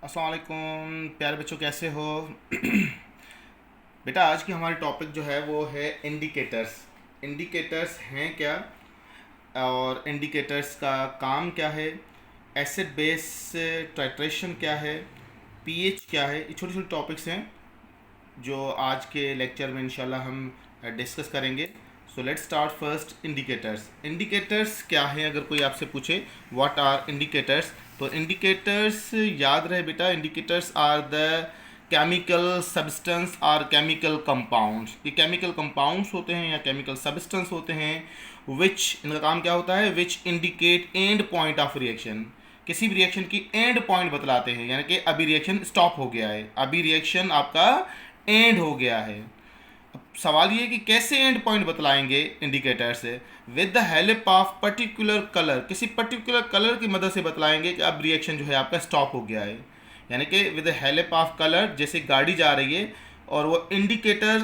अस्सलाम वालेकुम प्यारे बच्चों, कैसे हो? बेटा, आज की हमारी टॉपिक जो है वो है इंडिकेटर्स। इंडिकेटर्स हैं क्या, और इंडिकेटर्स का काम क्या है, एसिड बेस टाइट्रेशन क्या है, पीएच क्या है। ये छोटे छोटे टॉपिक्स हैं जो आज के लेक्चर में इंशाल्लाह हम डिस्कस करेंगे। So let's start first. Indicators. Indicators क्या है? अगर कोई आपसे पूछे व्हाट आर इंडिकेटर्स, तो इंडिकेटर्स याद रहे बेटा, indicators are the chemical substance और केमिकल कंपाउंड्स। ये केमिकल कंपाउंड्स होते हैं या केमिकल सब्सटेंस होते हैं विच, इनका काम क्या होता है, which indicate and point of reaction. किसी भी रिएक्शन की एंड पॉइंट बतलाते हैं, यानी कि अभी रिएक्शन स्टॉप हो गया है, अभी रिएक्शन आपका एंड हो गया है। अब सवाल ये है कि कैसे एंड पॉइंट बतलाएंगे इंडिकेटर से। With the help of particular colour, किसी पर्टिकुलर कलर की मदद से बतलाएंगे कि अब रिएक्शन जो है आपका स्टॉप हो गया है। यानी कि with the help of colour, जैसे गाड़ी जा रही है और वो इंडिकेटर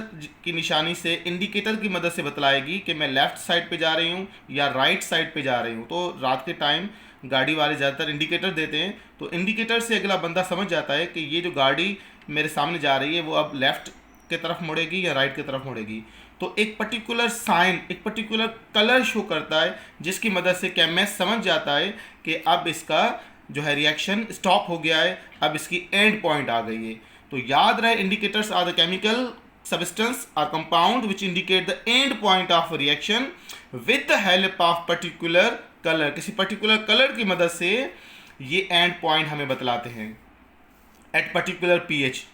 की निशानी से, इंडिकेटर की मदद से बतलाएगी कि मैं लेफ़्ट साइड पे जा रही हूँ या राइट साइड पे जा रही हूँ। तो रात के टाइम गाड़ी वाले ज़्यादातर इंडिकेटर देते हैं, तो इंडिकेटर से अगला बंदा समझ जाता है कि ये जो गाड़ी मेरे सामने जा रही है वो अब लेफ़्ट की तरफ मुड़ेगी या राइट की तरफ मुड़ेगी। तो एक पर्टिकुलर साइन, एक पर्टिकुलर कलर शो करता है जिसकी मदद से कैमएस समझ जाता है कि अब इसका जो है रिएक्शन स्टॉप हो गया है, अब इसकी एंड पॉइंट आ गई है। तो याद रहे, indicators are the chemical substance or compound which indicate the end point of reaction with the help of particular color। किसी पर्टिकुलर कलर की मदद से ये एंड पॉइंट हमें बतलाते हैं एट पर्टिकुलर पीएच,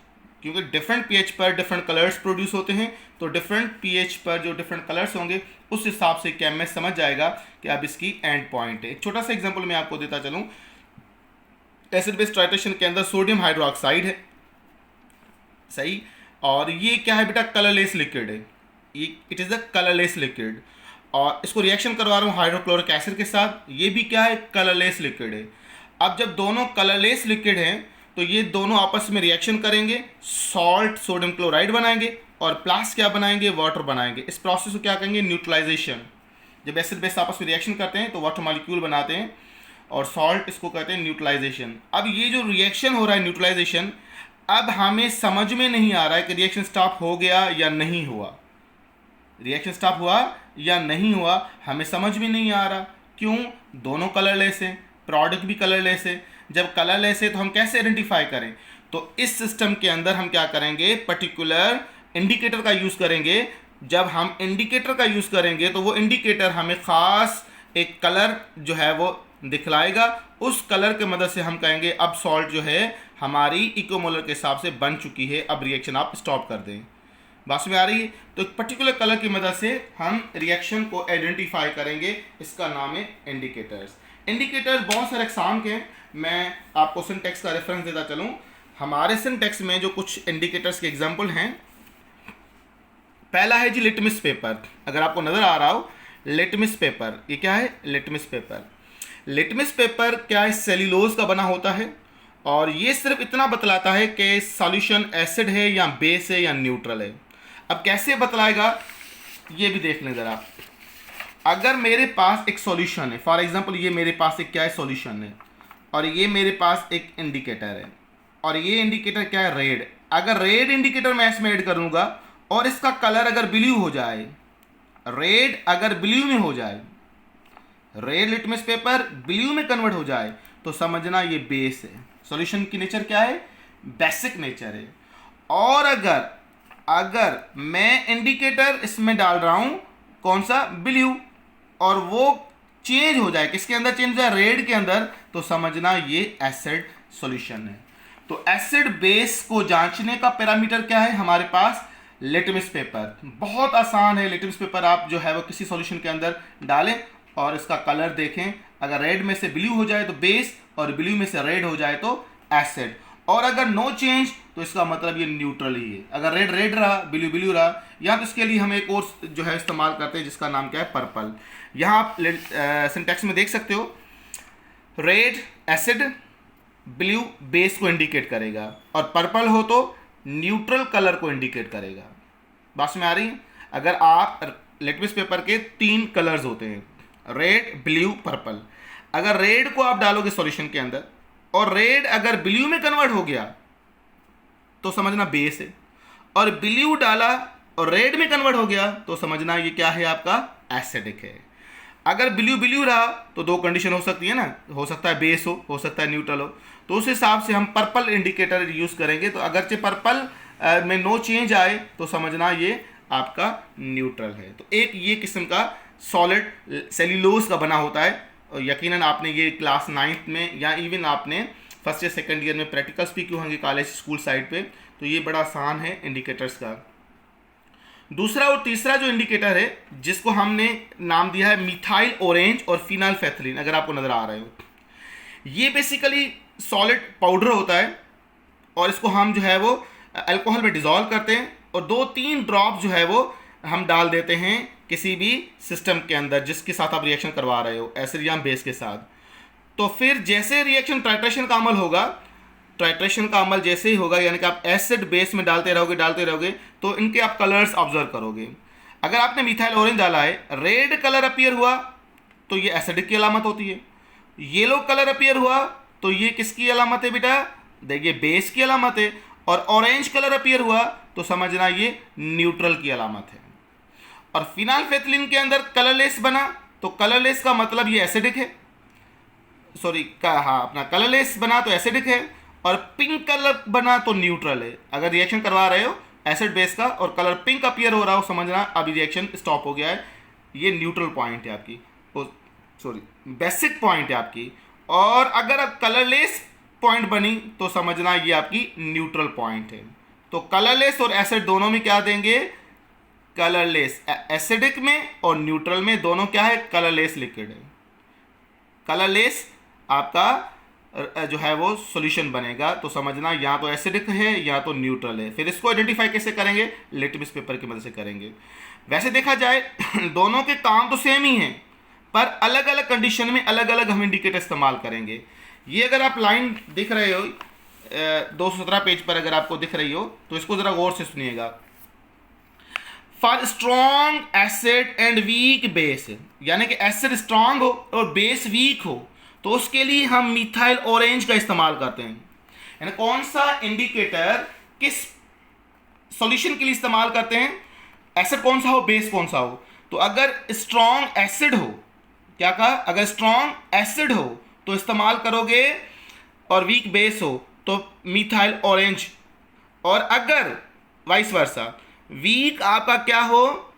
क्योंकि डिफरेंट पीएच पर डिफरेंट कलर्स प्रोड्यूस होते हैं। तो डिफरेंट पीएच पर जो डिफरेंट कलर्स होंगे उस हिसाब से केमिस्ट समझ जाएगा कि अब इसकी एंड पॉइंट है। एक छोटा सा एग्जांपल मैं आपको देता चलूँ। एसिड बेस टाइट्रेशन के अंदर सोडियम हाइड्रोक्साइड है, सही, और ये क्या है बेटा, कलरलेस लिक्विड है। ये it is the colourless liquid, और इसको रिएक्शन करवा रहा हूँ हाइड्रोक्लोरिक एसिड के साथ। ये भी क्या है, कलरलेस लिक्विड है। अब जब दोनों कलरलेस लिक्विड हैं तो ये दोनों आपस में रिएक्शन करेंगे, सॉल्ट सोडियम क्लोराइड बनाएंगे और प्लस क्या बनाएंगे, वाटर बनाएंगे। इस प्रोसेस को क्या कहेंगे, न्यूट्रलाइजेशन। जब एसिड बेस आपस में रिएक्शन करते हैं तो वाटर मॉलिक्यूल बनाते हैं और सॉल्ट, इसको कहते हैं न्यूट्रलाइजेशन। अब ये जो रिएक्शन हो रहा है न्यूट्रलाइजेशन, अब हमें समझ में नहीं आ रहा है कि रिएक्शन स्टॉप हो गया या नहीं हुआ। रिएक्शन स्टॉप हुआ या नहीं हुआ हमें समझ में नहीं आ रहा। क्यों? दोनों कलरलेस हैं, प्रोडक्ट भी कलरलेस है। जब कलरलेस है तो हम कैसे आइडेंटिफाई करें? तो इस सिस्टम के अंदर हम क्या करेंगे, पर्टिकुलर इंडिकेटर का यूज़ करेंगे। जब हम इंडिकेटर का यूज़ करेंगे तो वो इंडिकेटर हमें ख़ास एक कलर जो है वो दिखलाएगा। उस कलर के मदद से हम कहेंगे अब सॉल्ट जो है हमारी इकोमोलर के हिसाब से बन चुकी है, अब रिएक्शन आप स्टॉप कर दें। बात में आ रही है? तो एक पर्टिकुलर कलर की मदद से हम रिएक्शन को आइडेंटिफाई करेंगे, इसका नाम है इंडिकेटर्स। इंडिकेटर्स बहुत सारे अक़साम के हैं, मैं आपको सिंटेक्स का रेफरेंस देता चलूँ। हमारे सिंटेक्स में जो कुछ इंडिकेटर्स के एग्जाम्पल हैं, पहला है जी लिटमस पेपर। अगर आपको नज़र आ रहा हो लिटमस पेपर, ये क्या है, लिटमस पेपर। लिटमस पेपर क्या है, सेल्यूलोज का बना होता है और ये सिर्फ इतना बतलाता है कि सॉल्यूशन एसिड है या बेस है या न्यूट्रल है। अब कैसे बतलाएगा ये भी देख लें ज़रा। अगर मेरे पास एक सॉल्यूशन है, फॉर एग्जांपल ये मेरे पास एक क्या है, सॉल्यूशन है, और ये मेरे पास एक इंडिकेटर है, और ये इंडिकेटर क्या है, रेड। अगर रेड इंडिकेटर मैं इसमें ऐड करूँगा और इसका कलर अगर ब्लू हो जाए, रेड अगर ब्लू में हो जाए, रेड लिटमस पेपर ब्लू में कन्वर्ट हो जाए, तो समझना ये बेस है। सॉल्यूशन की नेचर क्या है, बेसिक नेचर है। और अगर मैं इंडिकेटर इसमें डाल रहा हूं कौन सा, ब्लू, और वो चेंज हो जाए, किसके अंदर चेंज हो जाए, रेड के अंदर, तो समझना ये एसिड सॉल्यूशन है। तो एसिड बेस को जांचने का पैरामीटर क्या है हमारे पास, लिटमस पेपर। बहुत आसान है। लिटमस पेपर आप जो है वो किसी सॉल्यूशन के अंदर डालें और इसका कलर देखें, अगर रेड में से ब्लू हो जाए तो बेस, और ब्लू में से रेड हो जाए तो एसिड, और अगर नो चेंज तो इसका मतलब ये न्यूट्रल ही है। अगर रेड रेड रहा, ब्लू ब्लू रहा, या तो इसके लिए हम एक और जो है इस्तेमाल करते हैं जिसका नाम क्या है, पर्पल। यहाँ आप सिंटेक्स में देख सकते हो, रेड एसिड, ब्लू बेस को इंडिकेट करेगा, और पर्पल हो तो न्यूट्रल कलर को इंडिकेट करेगा। बात में आ रही है? अगर आप लिटमस पेपर के 3 कलर्स होते हैं, रेड, ब्लू, पर्पल। अगर रेड को आप डालोगे सॉल्यूशन के अंदर और रेड अगर ब्लू में कन्वर्ट हो गया तो समझना बेस है, और ब्लू डाला और रेड में कन्वर्ट हो गया तो समझना ये क्या है, आपका एसिडिक है। अगर ब्लू ब्लू रहा तो दो कंडीशन हो सकती है ना, हो सकता है बेस हो सकता है न्यूट्रल हो, तो उस हिसाब से हम पर्पल इंडिकेटर यूज़ करेंगे। तो अगरचे पर्पल में नो चेंज आए तो समझना ये आपका न्यूट्रल है। तो एक ये किस्म का सॉलिड सेल्यूलोज का बना होता है, और यकीनन आपने ये क्लास 9th में या इवन आपने फर्स्ट या सेकंड ईयर में प्रैक्टिकल्स भी क्यों होंगे कॉलेज स्कूल साइड पे, तो ये बड़ा आसान है इंडिकेटर्स का। दूसरा और तीसरा जो इंडिकेटर है जिसको हमने नाम दिया है मिथाइल ऑरेंज और फिनाइलफेथलीन, अगर आपको नज़र आ रहे हो, ये बेसिकली सॉलिड पाउडर होता है और इसको हम जो है वो अल्कोहल में डिज़ोल्व करते हैं और 2-3 ड्रॉप जो है वो हम डाल देते हैं किसी भी सिस्टम के अंदर जिसके साथ आप रिएक्शन करवा रहे हो, एसिड या बेस के साथ। तो फिर जैसे रिएक्शन टाइट्रेशन का अमल होगा, टाइट्रेशन का अमल जैसे ही होगा, यानी कि आप एसिड बेस में डालते रहोगे तो इनके आप कलर्स ऑब्जर्व करोगे। अगर आपने मिथाइल ऑरेंज डाला है, रेड कलर अपीयर हुआ तो ये एसिडिक की अलामत होती है, येलो कलर अपीयर हुआ तो ये किसकी अलामत है बेटा, देखिए बेस की अलामत है, और ऑरेंज कलर अपीयर हुआ तो समझना ये न्यूट्रल की अलामत है। और फिनाइलफेथलीन के अंदर कलरलेस बना तो कलरलेस का मतलब ये एसिडिक है, अपना कलरलेस बना तो एसिडिक है, और पिंक कलर बना तो न्यूट्रल है। अगर रिएक्शन करवा रहे हो एसिड बेस का और कलर पिंक अपीयर हो रहा हो, समझना अभी रिएक्शन स्टॉप हो गया है, ये न्यूट्रल पॉइंट है आपकी, बेसिक पॉइंट है आपकी। और अगर अब कलरलेस पॉइंट बनी तो समझना ये आपकी न्यूट्रल पॉइंट है। तो कलरलेस और एसिड दोनों में क्या देंगे, कलरलेस, एसिडिक में और न्यूट्रल में दोनों क्या है, कलरलेस लिक्विड है। कलरलेस आपका जो है वो सॉल्यूशन बनेगा, तो समझना या तो एसिडिक है या तो न्यूट्रल है। फिर इसको आइडेंटिफाई कैसे करेंगे, लिटमस पेपर की मदद से करेंगे। वैसे देखा जाए दोनों के काम तो सेम ही हैं, पर अलग अलग कंडीशन में अलग अलग हम इंडिकेटर इस्तेमाल करेंगे। ये अगर आप लाइन दिख रहे हो 217 पेज पर अगर आपको दिख रही हो तो इसको ज़रा गौर से सुनिएगा। For strong acid and weak base, यानी कि एसिड स्ट्रॉन्ग हो और बेस वीक हो तो उसके लिए हम मिथाइल ऑरेंज का इस्तेमाल करते हैं। यानी कौन सा इंडिकेटर किस सॉल्यूशन के लिए इस्तेमाल करते हैं, एसिड कौन सा हो बेस कौन सा हो। तो अगर स्ट्रॉन्ग एसिड हो, क्या कहा, अगर स्ट्रॉन्ग एसिड हो तो इस्तेमाल करोगे, और वीक बेस हो तो मिथाइल ऑरेंज, और अगर वाइस वर्सा वीक आपका क्या हो,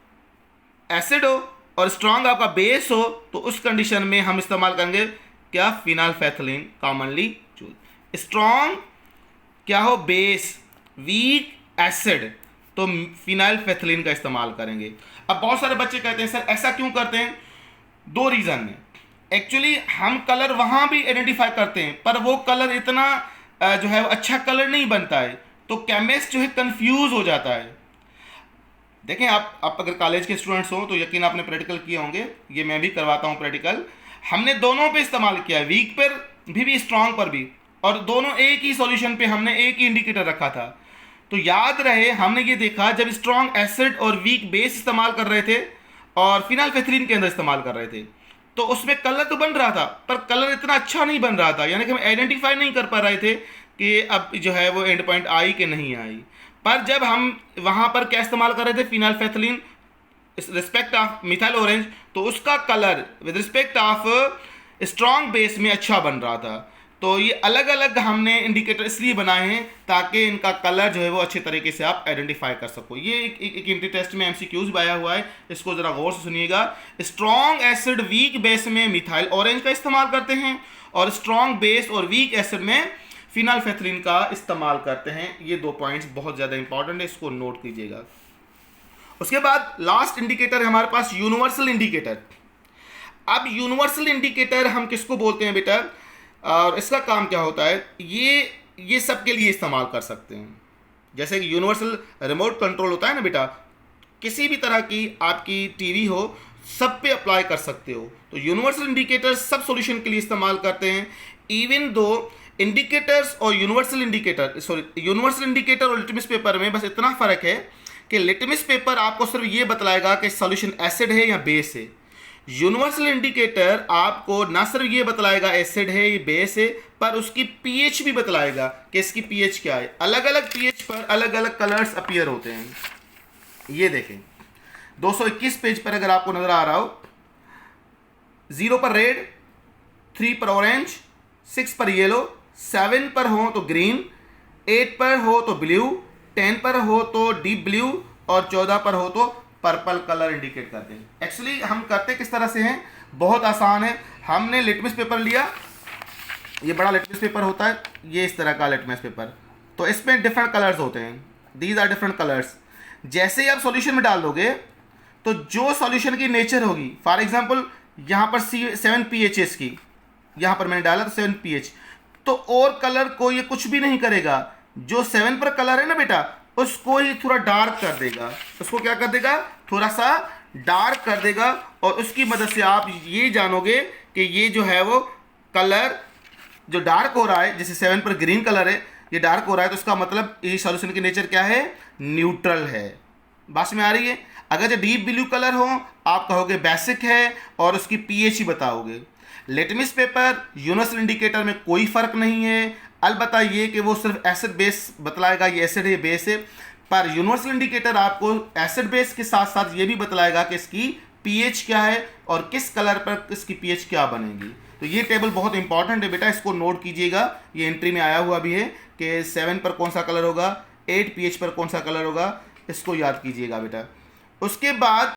एसिड हो, और स्ट्रॉन्ग आपका बेस हो, तो उस कंडीशन में हम इस्तेमाल करेंगे क्या, फिनाइलफेथलीन कॉमनली चूज। स्ट्रॉन्ग क्या हो, बेस, वीक एसिड, तो फिनाइलफेथलीन का इस्तेमाल करेंगे। अब बहुत सारे बच्चे कहते हैं सर ऐसा क्यों करते हैं, 2 रीज़न है। एक्चुअली हम कलर वहाँ भी आइडेंटिफाई करते हैं पर वो कलर इतना जो है अच्छा कलर नहीं बनता है, तो केमिस्ट जो है कंफ्यूज हो जाता है। देखें आप अगर कॉलेज के स्टूडेंट्स हो तो यकीन आपने प्रैक्टिकल किए होंगे, ये मैं भी करवाता हूँ प्रैक्टिकल। हमने दोनों पे इस्तेमाल किया है, वीक पर भी स्ट्रॉन्ग पर भी, और दोनों एक ही सॉल्यूशन पे हमने एक ही इंडिकेटर रखा था। तो याद रहे हमने ये देखा जब स्ट्रॉन्ग एसिड और वीक बेस इस्तेमाल कर रहे थे और फिनाइलफेथलीन के अंदर इस्तेमाल कर रहे थे तो उसमें कलर तो बन रहा था पर कलर इतना अच्छा नहीं बन रहा था, यानी कि हम आइडेंटिफाई नहीं कर पा रहे थे कि अब जो है वो एंड पॉइंट आई कि नहीं आई। पर जब हम वहाँ पर क्या इस्तेमाल कर रहे थे, फिनाइलफेथलीन रिस्पेक्ट ऑफ मिथाइल ऑरेंज, तो उसका colour with respect of strong base में अच्छा बन रहा था। तो ये अलग अलग हमने इंडिकेटर इसलिए बनाए हैं ताकि इनका कलर जो है वो अच्छे तरीके से आप आइडेंटिफाई कर सको। ये एक इंट्री टेस्ट में एमसीक्यूज भी आया हुआ है, इसको ज़रा गौर से सुनिएगा। स्ट्रॉन्ग एसिड वीक बेस में मिथाइल ऑरेंज का इस्तेमाल करते हैं और स्ट्रॉन्ग बेस और वीक एसिड में फिनाइलफेथलीन का इस्तेमाल करते हैं। ये 2 पॉइंट्स बहुत ज़्यादा इंपॉर्टेंट है, इसको नोट कीजिएगा। उसके बाद लास्ट इंडिकेटर है हमारे पास यूनिवर्सल इंडिकेटर। अब यूनिवर्सल इंडिकेटर हम किसको बोलते हैं बेटा, और इसका काम क्या होता है, ये सब के लिए इस्तेमाल कर सकते हैं। जैसे कि यूनिवर्सल रिमोट कंट्रोल होता है ना बेटा, किसी भी तरह की आपकी टीवी हो सब पे अप्लाई कर सकते हो। तो यूनिवर्सल इंडिकेटर सब सॉल्यूशन के लिए इस्तेमाल करते हैं। इवन दो इंडिकेटर्स और यूनिवर्सल इंडिकेटर और लिटमस पेपर में बस इतना फ़र्क है कि लिटमस पेपर आपको सिर्फ ये बतलाएगा कि सॉल्यूशन एसिड है या बेस है, यूनिवर्सल इंडिकेटर आपको ना सिर्फ ये बतलाएगा एसिड है ये बेस है, पर उसकी पीएच भी बतलाएगा कि इसकी पीएच क्या है। अलग अलग पीएच पर अलग अलग कलर्स अपीयर होते हैं। ये देखें 221 पेज पर अगर आपको नजर आ रहा हो, 0 पर रेड, 3 पर ऑरेंज, 6 पर येलो, 7 पर हो तो ग्रीन, 8 पर हो तो ब्लू, 10 पर हो तो डीप ब्लू और 14 पर हो तो पर्पल कलर इंडिकेट करते हैं। एक्चुअली हम करते किस तरह से हैं, बहुत आसान है। हमने लिटमस पेपर लिया, ये बड़ा लिटमस पेपर होता है, ये इस तरह का लिटमस पेपर, तो इसमें डिफरेंट कलर्स होते हैं, दीज आर डिफरेंट कलर्स। जैसे ही आप सॉल्यूशन में डाल दोगे तो जो सॉल्यूशन की नेचर होगी, फॉर एग्जांपल यहाँ पर 7 pH की, यहाँ पर मैंने डाला तो 7 pH, तो और कलर को ये कुछ भी नहीं करेगा, जो 7 पर कलर है ना बेटा, उसको ही थोड़ा डार्क कर देगा। उसको क्या कर देगा, थोड़ा सा डार्क कर देगा, और उसकी मदद से आप ये जानोगे कि ये जो है वो कलर जो डार्क हो रहा है, जैसे 7 पर ग्रीन कलर है, ये डार्क हो रहा है, तो उसका मतलब ये सॉल्यूशन की नेचर क्या है, न्यूट्रल है। बात में आ रही है। अगर जो डीप ब्लू कलर हो आप कहोगे बेसिक है और उसकी पीएच ही बताओगे। लिटमस पेपर यूनिवर्सल इंडिकेटर में कोई फर्क नहीं है, अलबत्ता ये कि वो सिर्फ एसिड बेस बतलाएगा, ये एसिड है बेस है, पर यूनिवर्सल इंडिकेटर आपको एसिड बेस के साथ साथ ये भी बतलाएगा कि इसकी पीएच क्या है और किस कलर पर इसकी पीएच क्या बनेगी। तो ये टेबल बहुत इंपॉर्टेंट है बेटा, इसको नोट कीजिएगा, ये एंट्री में आया हुआ भी है कि 7 पर कौन सा कलर होगा, 8 pH पर कौन सा कलर होगा, इसको याद कीजिएगा बेटा। उसके बाद